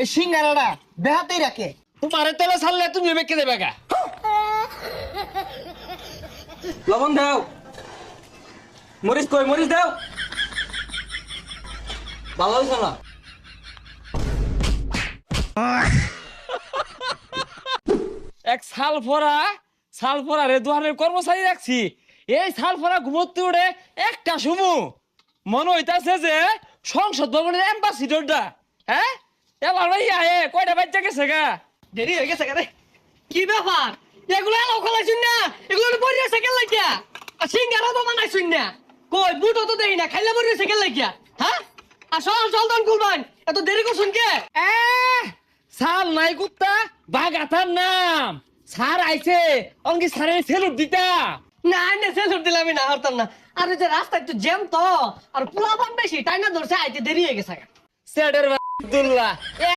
এই সিঙ্গারাটা বেহাতেই রাখে। তোমারে তেলে ছাড়লে তুমি বেঁকে দেবে গা। লবণ দাও, মরিচ কই, মরিচ দাও। ভালো হয়েছে না? এক সালফরা রে দোকানের কর্মচারী রাখছি। এই সালফরা ঘুমোতে উঠে একটা সুমু মনে হইতাছে যে সংসদ ভবনের অ্যাম্বাসিডরটা। হ্যাঁ, এবার ভাই আয়ে কয়টা বাচ্চা গেছে গা। দেরি হয়ে গেছে কেন? কি ব্যাপার? এগুলো এলো খোলাইছুন না, এগুলো পড়ে সাইকেল লাগিয়া। আর সিঙ্গারা তো বানাইছুন না, কই বুটো তো দেই না, খাইলে পড়ে সাইকেল লাগিয়া। হ্যাঁ, আর চল দন কুলবান, এত দেরি করছুন কে? সাল নাই কুত্তা বাগাতার নাম স্যার আইছে, অঙ্কি স্যারের সেলুট দিতা। না না সেলুট দিলাম না, হরতাম না। আর ওই যে রাস্তা একটু জ্যাম তো, আর পোলাপান বেশি, তাই না ধরছে আইতে দেরি হয়ে গেছে। সেটের আব্দুল্লাহ